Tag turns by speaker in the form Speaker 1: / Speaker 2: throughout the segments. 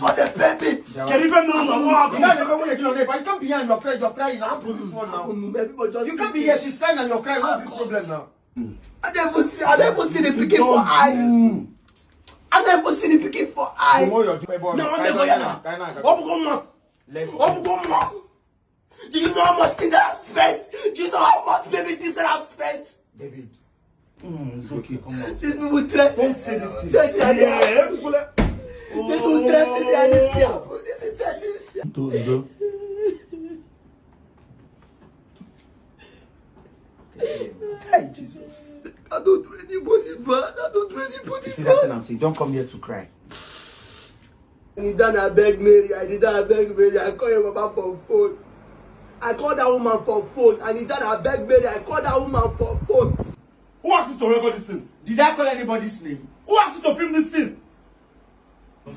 Speaker 1: This one they Kpeme.
Speaker 2: Can even know what happened?
Speaker 3: But you can't be here and you're crying. Now I'm proving one now.
Speaker 1: Everybody just
Speaker 3: You can't be here, she's crying and you're crying. What's the problem now?
Speaker 1: I never see the Pikin for eyes. I never see the Pikin for eyes.
Speaker 3: No, never yana.
Speaker 1: Do you know how much things that I've spent? Do you know how much baby things that I've spent?
Speaker 3: David.
Speaker 2: It's okay, come on.
Speaker 1: These people threaten.
Speaker 2: Don't say this thing.
Speaker 1: These people threaten me and this year. This is threatening. Hey, Jesus. I don't do anybody bad. I don't do anybody
Speaker 3: See
Speaker 1: bad.
Speaker 3: that thing I'm saying? Don't come here to cry.
Speaker 1: I beg Mary. I call your mama for phone. I called that woman for phone. I beg Mary. I called that woman for phone.
Speaker 2: Who asked you to record this thing?
Speaker 3: Did I call anybody's name?
Speaker 2: Who asked you to film this thing?
Speaker 1: When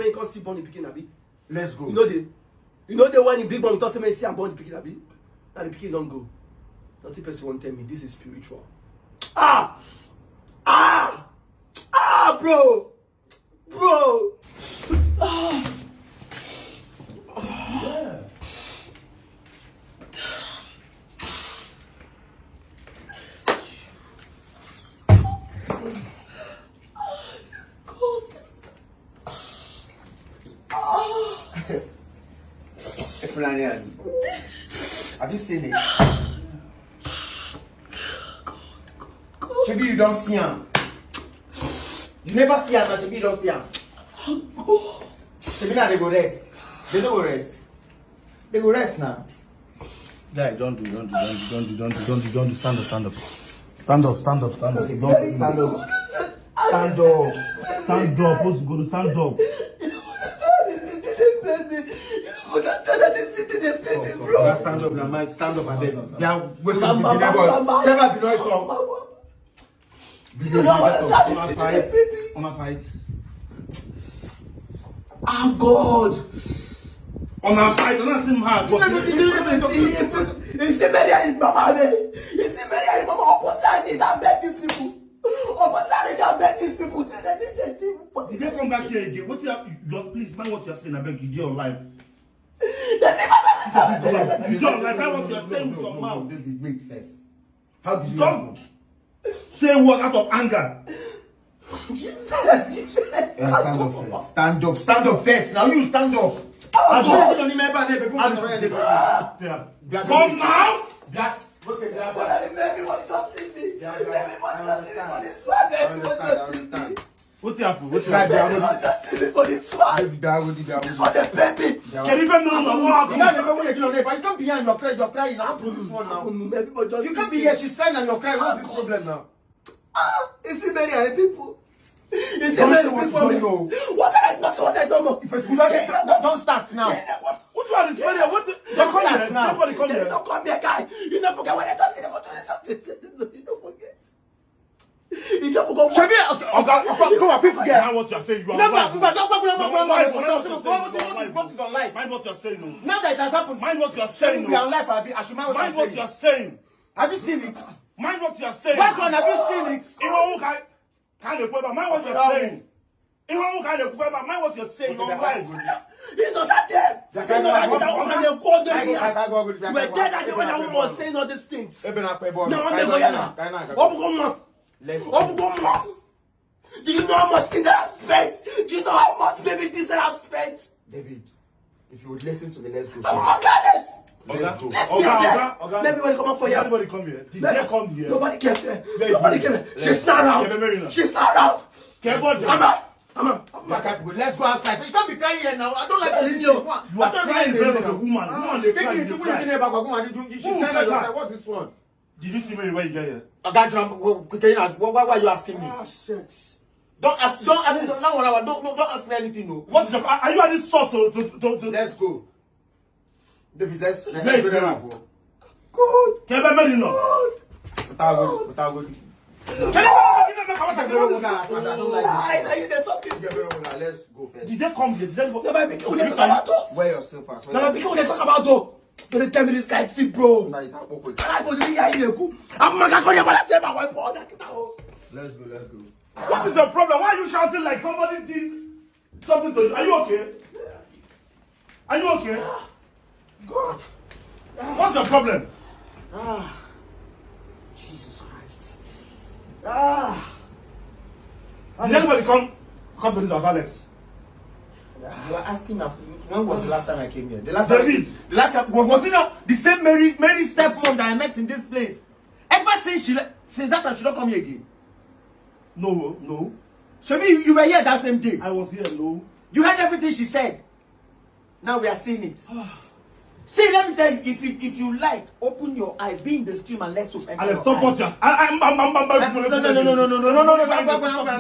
Speaker 1: you can't see Bonnie Pikin, Abi.
Speaker 3: Let's go.
Speaker 1: You know the one in big one, because see I'm Bonnie Pikin, Abi. Now the Pikin don't go. Nothing person won't tell me this is spiritual. Bro.
Speaker 2: Yeah.
Speaker 3: Have you seen it? Maybe you don't see him. You never see him, maybe you don't see him. Maybe now they go rest. They don't go rest. They go rest now.
Speaker 2: Guy, don't do. Stand up. Stand up.
Speaker 3: Stand up.
Speaker 2: Stand up. What's going to stand up?
Speaker 3: Stand up now, Mike. Stand up and then. They are waking up the neighbor. Several be noise song.
Speaker 2: On a fight.
Speaker 1: God.
Speaker 2: On a fight. On a sim hard.
Speaker 1: It's a Mary and Mama. It's a Mary and Mama. Opposite, I bet these people. Opposite, I bet these people. Say that
Speaker 2: Did they come back here again? What you have? Please mind what you're saying. I beg you, dear life. You don't like what you're saying with your mouth.
Speaker 3: David, wait first. How did you
Speaker 2: Don't say what out of anger.
Speaker 3: Stand up first. Now you stand up.
Speaker 2: Come now.
Speaker 1: Everybody just leave me.
Speaker 2: What's happened?
Speaker 1: Just leave me for this swag. This one they Kpeme.
Speaker 2: Can even know what happened?
Speaker 3: But you can't be here and you're crying. Now I'm proving one now.
Speaker 1: Everybody just
Speaker 3: You can't be here, she's crying and you're crying. What's the problem now?
Speaker 1: It's many people. It's
Speaker 3: Don't
Speaker 1: many
Speaker 3: say what you
Speaker 1: people.
Speaker 3: don't know.
Speaker 1: What I don't know.
Speaker 3: If it's good, don't start now.
Speaker 2: Which one is better? What?
Speaker 3: Don't start now.
Speaker 2: Nobody come here.
Speaker 1: Don't come here, guy. You don't forget when I just say they want to do something. You don't forget. You just forgot.
Speaker 3: Go on, please forget.
Speaker 2: Mind what you're saying. You are
Speaker 3: Mind
Speaker 2: what you're saying.
Speaker 3: Now that it has happened,
Speaker 2: Mind what you're saying.
Speaker 3: we are on life, I should mind
Speaker 2: Mind what you're saying.
Speaker 3: Have you seen it?
Speaker 2: Mind what you're saying.
Speaker 3: Last one, have you seen it?
Speaker 2: Mind what you're saying. Mind what you're saying.
Speaker 1: You know that there. You know that we're dead at the when that woman was saying all these things. No, I'm never gonna. Do you know how much things that I've spent? Do you know how much baby things that I've spent?
Speaker 3: David, if you would listen to me, let's go.
Speaker 1: Let's go.
Speaker 2: Everybody
Speaker 1: come out for you.
Speaker 2: Everybody come here. Did they come here?
Speaker 1: Nobody came here. Nobody came here. She's not around. She's not around.
Speaker 3: Let's go outside. You can't be crying here now. I don't like to leave you.
Speaker 2: You are crying in front of a woman.
Speaker 3: What's this one?
Speaker 2: Did you see me when you get here?
Speaker 3: Why are you asking me?
Speaker 1: Shit.
Speaker 3: Don't ask me anything. No.
Speaker 2: What's your? Are you at this sort to?
Speaker 3: Let's go. David, let's go.
Speaker 1: Good.
Speaker 2: Kpeme, no.
Speaker 3: Without going.
Speaker 1: I don't like this.
Speaker 3: Let's go first.
Speaker 2: Did they come here? Did they go?
Speaker 1: Where
Speaker 3: Where your slippers?
Speaker 1: people they talk about though. Don't tell me this guy see, bro.
Speaker 3: Nah, you can't walk with.
Speaker 1: I go to be here in the I'm not going to say my wife.
Speaker 3: Let's go, let's go.
Speaker 2: What is your problem? Why are you shouting like somebody did something to you? Are you okay? Are you okay?
Speaker 1: God.
Speaker 2: What's your problem?
Speaker 1: Jesus Christ.
Speaker 2: Did anybody come to this house, Alex?
Speaker 3: You are asking me when was the last time I came here? The last
Speaker 2: David.
Speaker 3: time. The last time was it not the same Mary stepmom that I met in this place? Ever since since that time she don't come here again.
Speaker 2: No.
Speaker 3: Shebi, you were here that same day.
Speaker 2: I was here, no.
Speaker 3: You heard everything she said. Now we are seeing it. See, let me tell you, if you like, open your eyes, be in the stream and let's open.
Speaker 2: Alex, stop what you're saying.
Speaker 3: No.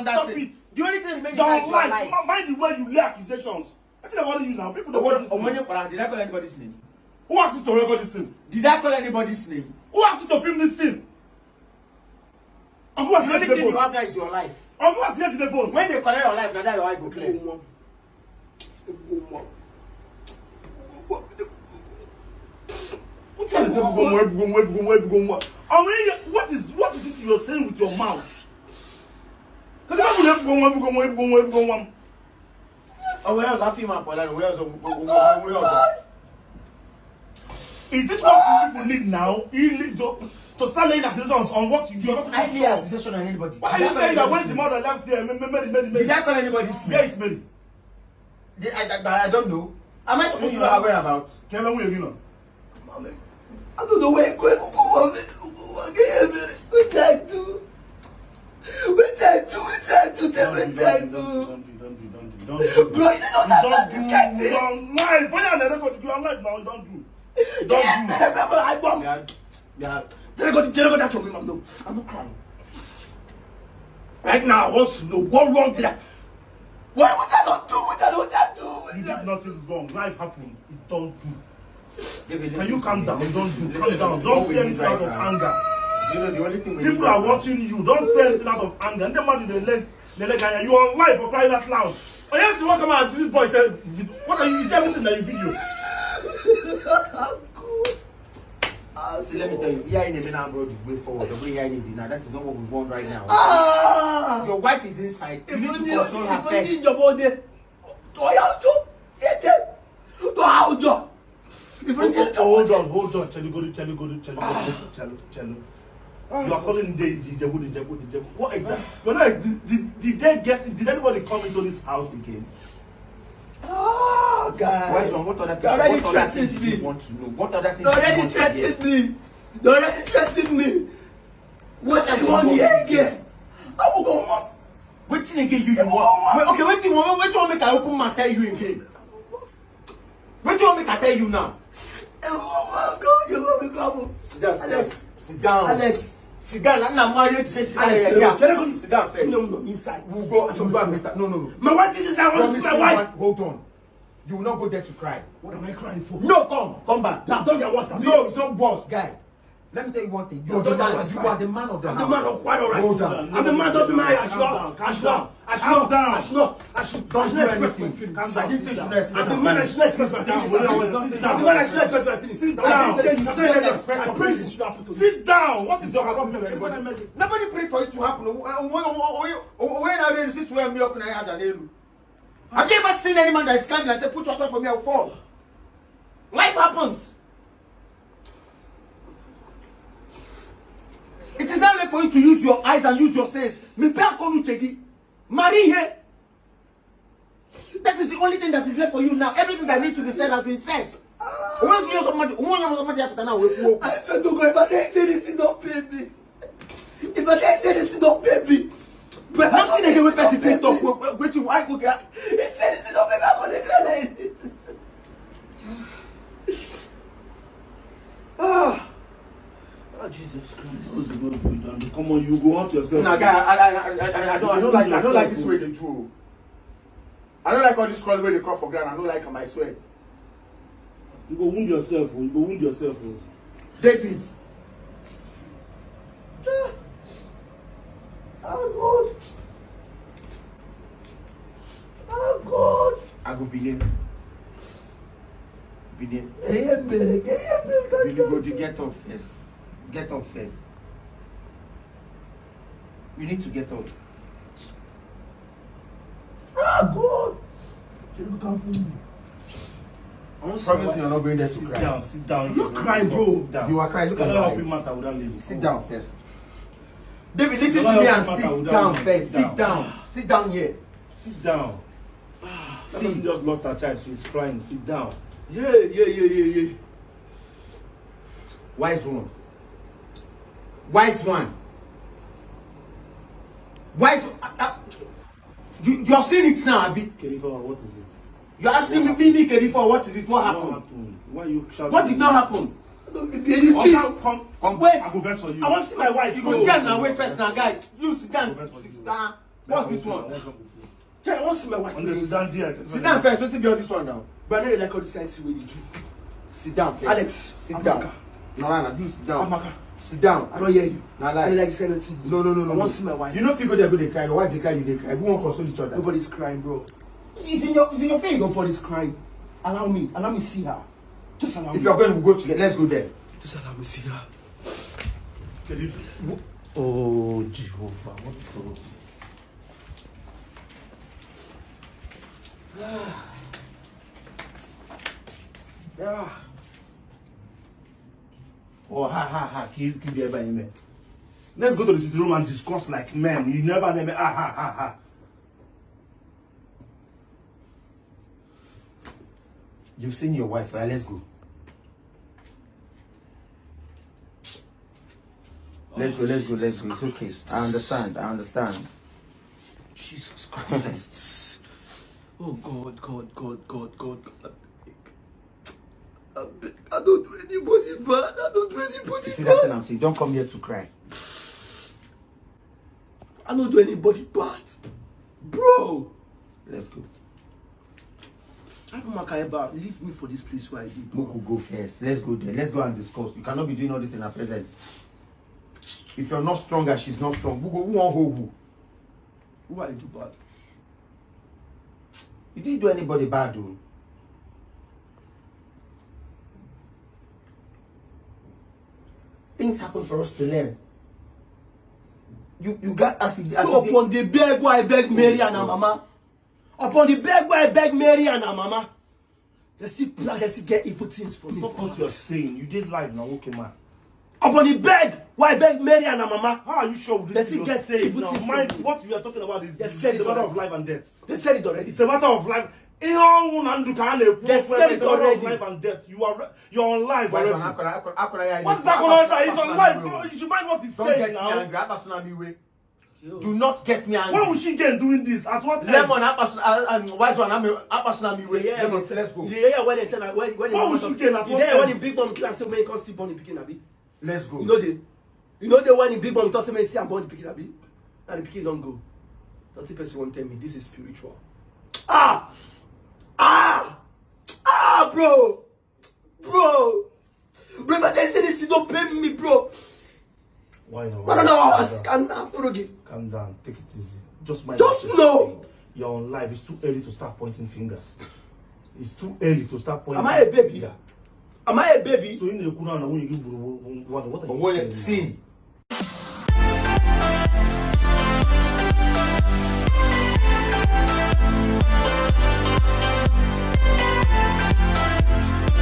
Speaker 2: Stop it.
Speaker 3: The only thing remaining
Speaker 2: Don't
Speaker 3: is your
Speaker 2: lie.
Speaker 3: life.
Speaker 2: Mind the way you lay accusations. I think about you now. People don't want this thing.
Speaker 3: Did I call anybody's name?
Speaker 2: Who asked you to record this thing?
Speaker 3: Did I call anybody's name?
Speaker 2: Who asked you to film this thing? And who has
Speaker 3: The
Speaker 2: here
Speaker 3: only
Speaker 2: to
Speaker 3: thing
Speaker 2: the
Speaker 3: you
Speaker 2: phone?
Speaker 3: have now is your life.
Speaker 2: And who has here to the phone?
Speaker 3: When they collect your life, now that your eye go clear.
Speaker 2: What is this you're saying with your mouth?
Speaker 3: Oh, where else I feel my Paula? Where else?
Speaker 2: Is this what people need now? You need to start laying accusations on what you do.
Speaker 3: I lay accusation on anybody.
Speaker 2: Why are you saying that when the mother left here,
Speaker 3: Did I call anybody's name?
Speaker 2: Where is Mary?
Speaker 3: I don't know. Am I supposed to know aware about?
Speaker 2: Kpeme, where you know?
Speaker 1: I don't know where you're going. What I do?
Speaker 2: Don't do.
Speaker 1: Bro, you don't know this guy did.
Speaker 2: Don't lie. When you're on you are lying now. Don't do.
Speaker 1: I bomb. Yeah. Go that to me, man. No, I'm not crying. Right now, I want to know what wrong did I? What I not do? What I do?
Speaker 2: You did nothing wrong. Life happened. You don't do.
Speaker 3: David,
Speaker 2: Can you calm down? Don't do. Calm down.
Speaker 3: What
Speaker 2: Don't
Speaker 3: we
Speaker 2: say
Speaker 3: need
Speaker 2: anything out of
Speaker 3: right now.
Speaker 2: anger.
Speaker 3: You know the only thing we need
Speaker 2: People
Speaker 3: right
Speaker 2: are
Speaker 3: now.
Speaker 2: watching you. Don't say anything out of anger. And then man, they let you on live for crying out loud. Oh yes, what come out? This boy said, "What are you? Is everything that you video?"
Speaker 3: See, let me tell you, here in the main road is way forward. The way here in the now, that is not what we want right now. Your wife is inside. You need to console her first.
Speaker 2: Hold on. Chelu. You are calling Jebu. What exactly? You're not. Did anybody come into this house again?
Speaker 1: Oh, God.
Speaker 3: Why son, what other
Speaker 1: Already
Speaker 3: things? What other
Speaker 1: threatened
Speaker 3: things
Speaker 1: me.
Speaker 3: do you want to know? What other things
Speaker 1: They
Speaker 3: do you
Speaker 1: already
Speaker 3: want to hear?
Speaker 1: threatened me. They already threatened me. What I want here again? I will go on.
Speaker 3: Waiting again, you want? Wait, okay, wait, you want make I open my tell you again? What do you want me to tell you now? Sit down,
Speaker 1: Alex.
Speaker 3: Sit down.
Speaker 1: Alex.
Speaker 3: Sit down. I'm not married to
Speaker 1: Alex,
Speaker 3: yeah. Sit down first.
Speaker 1: No, inside.
Speaker 3: We'll go and meet her. No.
Speaker 1: My wife is inside. I want to see my wife.
Speaker 3: Hold on. You will not go there to cry.
Speaker 1: What am I crying for?
Speaker 3: No, come back.
Speaker 1: Now, don't get worse than me.
Speaker 3: No, it's not worse, guy. Let me tell you one thing. You are the
Speaker 1: Don't
Speaker 3: man.
Speaker 1: get worse,
Speaker 3: You
Speaker 1: guy.
Speaker 3: are the man of the house.
Speaker 1: I'm the man of quite alright.
Speaker 3: Hold on.
Speaker 1: I'm the man doesn't marry. I should
Speaker 3: Don't do
Speaker 1: express my
Speaker 3: anything.
Speaker 1: feelings.
Speaker 3: I didn't say you should express
Speaker 1: As a
Speaker 3: my
Speaker 1: man, I
Speaker 3: feelings.
Speaker 1: should express my feelings. I'm the man, I should express my feelings. Sit down.
Speaker 3: I didn't say you shouldn't express
Speaker 1: I
Speaker 3: your
Speaker 1: pray
Speaker 3: feelings.
Speaker 1: this should happen to me.
Speaker 2: Sit down. What is your problem?
Speaker 3: Nobody prayed for it to happen. When I read this way, I'm not going to have an Have you ever seen any man that is climbing and say, put your thought for me, I'll fall? Life happens. It is not left for you to use your eyes and use your sense. Marry here. That is the only thing that is left for you now. Everything that needs to be said has been said. Once you somebody,
Speaker 1: I said to God, if I can't say this, don't pay me. If I can't say this, don't pay me. But I'm
Speaker 3: nothing again with person take talk. Wait till I go get.
Speaker 1: It said this, don't pay me. I'm going to cry like this. Oh, Jesus Christ.
Speaker 2: Come on, you go out yourself.
Speaker 3: No, guy, I don't like this way they do. I don't like all this crawl where they crawl for ground. I don't like them, I swear.
Speaker 2: You go wound yourself.
Speaker 3: David.
Speaker 1: Oh, God.
Speaker 3: I go believe. Billy,
Speaker 1: Billy,
Speaker 3: go to get up first. Get up first. You need to get up.
Speaker 1: Ah, God. You can't fool me.
Speaker 3: Promise me you're not going there to
Speaker 2: Sit
Speaker 3: cry.
Speaker 2: down, sit down.
Speaker 1: I'm not crying, bro.
Speaker 2: Sit down.
Speaker 3: You are crying. Look at
Speaker 2: You're
Speaker 3: your
Speaker 2: not helping
Speaker 3: eyes.
Speaker 2: matter without leaving.
Speaker 3: Sit down first. David, listen
Speaker 2: You're
Speaker 3: to me
Speaker 2: not
Speaker 3: and
Speaker 2: helping
Speaker 3: sit
Speaker 2: matter
Speaker 3: down
Speaker 2: without
Speaker 3: first.
Speaker 2: leaving.
Speaker 3: Sit down. Sit down here.
Speaker 2: Sit down.
Speaker 3: See.
Speaker 2: Somebody just lost her child. She's crying. Sit down.
Speaker 1: Yeah.
Speaker 3: Wise one. Wise one. Wise. You have seen it now, Abi.
Speaker 2: Khalifa, what is it?
Speaker 3: You are asking me, Khalifa, what is it? What
Speaker 2: What
Speaker 3: happened?
Speaker 2: happened? Why are you shouting?
Speaker 3: What did not happen?
Speaker 1: This
Speaker 2: Oh,
Speaker 1: thing.
Speaker 2: come.
Speaker 3: Wait.
Speaker 2: I go best for you.
Speaker 1: I want to see my wife.
Speaker 3: You go sit down now, wait first now, guy. You sit down.
Speaker 2: Best for you.
Speaker 3: Sit down. What's this one?
Speaker 1: Yeah, I want to see my wife.
Speaker 2: On the sit down there.
Speaker 3: Sit down first. What's be on this one now?
Speaker 1: But I know you like all this kind of thing when you do.
Speaker 3: Sit down first.
Speaker 1: Alex,
Speaker 3: sit
Speaker 1: Amaka.
Speaker 3: down. No, you sit down.
Speaker 1: Amaka.
Speaker 3: Sit down.
Speaker 1: I don't hear you.
Speaker 3: Nah,
Speaker 1: I don't
Speaker 3: like.
Speaker 1: like this kind of thing.
Speaker 3: No.
Speaker 1: I want to see my wife.
Speaker 3: You know if you go there, go they cry. Your wife they cry, you they cry. We won't console each other.
Speaker 1: Nobody's crying, bro.
Speaker 3: It's in your face.
Speaker 1: Nobody's crying. Allow me see her. Just allow me.
Speaker 3: If you're going to go together, let's go there.
Speaker 1: Just allow me see her.
Speaker 2: Khalifa. Oh, Jehovah. What is all this?
Speaker 1: Yeah.
Speaker 2: Oh, ha. Keep there by me. Let's go to the sitting room and discuss like men. You never ha.
Speaker 3: You've seen your wife, right? Let's go. Let's go. It's okay. I understand.
Speaker 1: Jesus Christ. Oh God. I don't do anybody bad.
Speaker 3: You see that thing I'm saying? Don't come here to cry.
Speaker 1: I don't do anybody bad. Bro.
Speaker 3: Let's go.
Speaker 1: I don't Makaiba, leave me for this place where I did.
Speaker 3: Moku, go first. Let's go there. Let's go and discuss. You cannot be doing all this in her presence. If you're not strong and she's not strong, who won't hold who?
Speaker 1: Who I do bad?
Speaker 3: You didn't do anybody bad, though. Things happen for us to learn. You got us.
Speaker 1: So upon the beg where I beg Mary and her mama. Upon the beg where I beg Mary and her mama. They still plan, they still get evil things for me.
Speaker 2: Stop what you're saying. You did live now, okay, man.
Speaker 1: Upon the beg where I beg Mary and her mama.
Speaker 2: How are you sure with
Speaker 1: They
Speaker 2: this?
Speaker 1: still
Speaker 2: You're
Speaker 1: get
Speaker 2: saying
Speaker 1: evil
Speaker 2: now?
Speaker 1: things
Speaker 2: Mind
Speaker 1: from me.
Speaker 2: what we are talking about is
Speaker 1: They
Speaker 2: it's
Speaker 1: said
Speaker 2: a
Speaker 1: it
Speaker 2: matter
Speaker 1: already.
Speaker 2: of life and death.
Speaker 1: They said it already.
Speaker 2: It's a matter of life. They said
Speaker 1: it already.
Speaker 2: Life and death. You're on life
Speaker 3: Why is
Speaker 2: already.
Speaker 3: on
Speaker 2: What's that going on? He's on life. You should mind what he's
Speaker 3: Don't
Speaker 2: saying
Speaker 3: get me
Speaker 2: now.
Speaker 3: angry. Abasunami way. Do not get me angry.
Speaker 2: Why would she get doing this? At what time?
Speaker 3: Lemon, and wise one, Abasunami way.
Speaker 1: Yeah,
Speaker 3: Lemon, say let's go.
Speaker 1: Yeah, when they tell her, when
Speaker 2: Why would she get at what
Speaker 1: yeah,
Speaker 2: time?
Speaker 1: when the big mom class say when you come see Bonnie Pikin abi.
Speaker 3: Let's go.
Speaker 1: You know the when the big mom talk say when you see am Bonnie Pikin abi. Now the Pikin don't go. Something person won't tell me this is spiritual. Bro. Bro, but they say this don't pay me, bro.
Speaker 2: Why not?
Speaker 1: Calm
Speaker 2: down. Take it easy. Just mind.
Speaker 1: Just
Speaker 2: what
Speaker 1: know.
Speaker 2: you're saying. You're on live. It's too early to start pointing fingers. It's too early to start pointing.
Speaker 1: Am I a baby?
Speaker 2: Yeah.
Speaker 1: Am I a baby?
Speaker 2: So in the Quran, when you give what are you
Speaker 3: Wait,
Speaker 2: saying?
Speaker 3: see.
Speaker 2: Now?